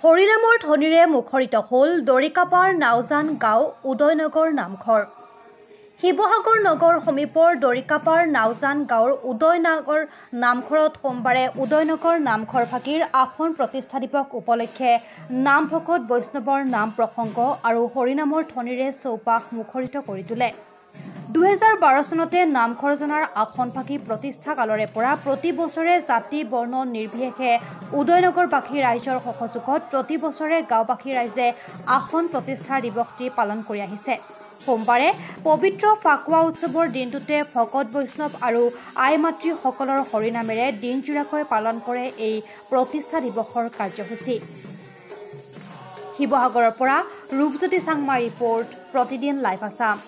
হৰিনামৰ ধ্বনিৰে মুখৰিত হ'ল দৰিকাপাৰ নাওজান গাঁও উদয়নগৰ নামঘৰ। শিৱসাগৰ নগৰ সমীপৰ দৰিকাপাৰ নাওজান গাঁৱৰ উদয়নগৰ নামঘৰত সোমবাৰে উদয়নগৰ নামঘৰ ভাগিৰ আসন প্ৰতিষ্ঠা দিৱস উপলক্ষে নাম ভকত বৈষ্ণৱৰ নাম প্ৰসংগ আৰু হৰিনামৰ ধ্বনিৰে চৌপাশ মুখৰিত কৰি তোলে। 2012 চনতে নামঘৰজনাৰ আসন ভাগি প্ৰতিষ্ঠা কালৰে পৰা প্ৰতি বছৰে জাতি বৰ্ণ নিৰ্বিশেষে উদয়নগৰবাসী ৰাইজৰ সহযোগত প্ৰতি বছৰে গাঁওবাসী ৰাইজে আসন প্ৰতিষ্ঠাৰ দিৱসটি পালন কৰি আহিছে। সোমবাৰে পবিত্ৰ ফাকুৱা উৎসৱৰ দিনটোতে ভকত বৈষ্ণৱ আৰু আই মাতৃসকলৰ হৰিনামেৰে দিনজোৰাকৈ পালন কৰে এই প্ৰতিষ্ঠা দিৱসৰ কাৰ্যসূচী। শিৱসাগৰৰ পৰা ৰূপজ্যোতি চাংমা ৰিপৰ্ট, প্ৰতিদিন লাইভ আছাম।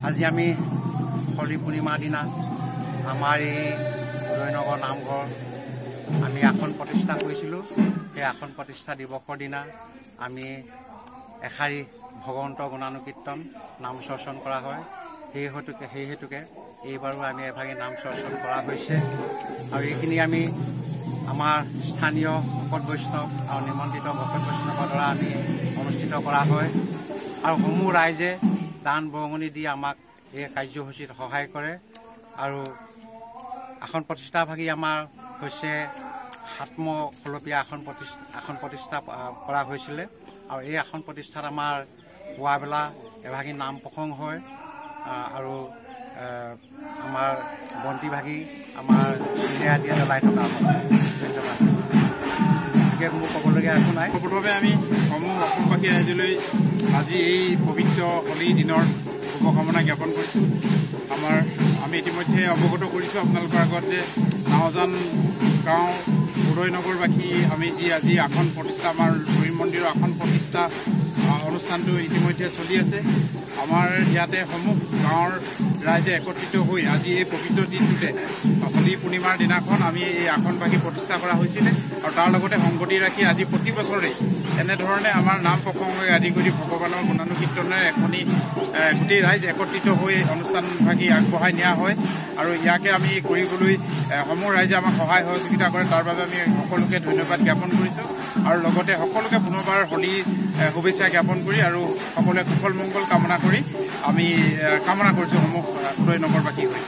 আজি আমি হলি পূৰ্ণিমাৰ দিনা আমাৰ এই উদয়নগৰ নামঘৰ আমি আসন প্ৰতিষ্ঠা কৰিছিলোঁ। সেই আসন প্ৰতিষ্ঠা দিৱসৰ দিনা আমি এশাৰী ভগৱন্ত গুণানুকীৰ্তন নাম চৰ্চন কৰা হয়। সেই হেতুকে এইবাৰো আমি এভাগী নাম চৰ্চন কৰা হৈছে আৰু এইখিনি আমি আমাৰ স্থানীয় ভকত বৈষ্ণৱ আৰু নিমন্ত্ৰিত ভকত বৈষ্ণৱৰ দ্বাৰা আমি অনুষ্ঠিত কৰা হয় আৰু সমূহ ৰাইজে দান বৰঙণি দি আমাক এই কাৰ্যসূচীত সহায় কৰে। আৰু আসন প্ৰতিষ্ঠা ভাগি আমাৰ হৈছে 7ম খলপীয়া আসন প্ৰতিষ্ঠা কৰা হৈছিলে আৰু এই আসন প্ৰতিষ্ঠাত আমাৰ পুৱাবেলা এভাগী নাম প্ৰসংগ হয় আৰু আমাৰ বন্তি ভাগি আমাৰ দিয়া জ্বলাই থকা হয়। ধন্যবাদ। গতিকে মোৰ ক'বলগীয়া একো নাই। প্ৰথমে আমি সমূহ অসমবাসী ৰাইজলৈ আজি এই পবিত্ৰ হলি দিনৰ শুভকামনা জ্ঞাপন কৰিছোঁ। আমি ইতিমধ্যে অৱগত কৰিছোঁ আপোনালোকৰ আগত যে নাওজান গাঁও উদয়নগৰবাসী আমি আজি আসন প্ৰতিষ্ঠা আমাৰ হৰি মন্দিৰৰ আসন প্ৰতিষ্ঠা অনুষ্ঠানটো ইতিমধ্যে চলি আছে। আমাৰ ইয়াতে সমূহ গাঁৱৰ ৰাইজে একত্ৰিত হৈ আজি এই পবিত্ৰ দিনটোতে হলি পূৰ্ণিমাৰ দিনাখন আমি এই আসনভাগী প্ৰতিষ্ঠা কৰা হৈছিলে আৰু তাৰ লগতে সংগতি ৰাখি আজি প্ৰতি বছৰে এনেধৰণে আমাৰ নাম প্ৰসংগকে আদি কৰি ভগৱানৰ গুণানুকীৰ্তনেৰে এখনি গোটেই ৰাইজ একত্ৰিত হৈ অনুষ্ঠানভাগী আগবঢ়াই নিয়া হয় আৰু ইয়াকে আমি কৰিবলৈ সমূহ ৰাইজে আমাক সহায় সহযোগিতা কৰে। তাৰ বাবে আমি সকলোকে ধন্যবাদ জ্ঞাপন কৰিছোঁ আৰু লগতে সকলোকে পুনৰবাৰ হলি শুভেচ্ছা জ্ঞাপন কৰি আৰু সকলোৱে কুশল মংগল কামনা কৰি আমি কামনা কৰিছোঁ সমূহ উদয়নগৰবাসী হৈ।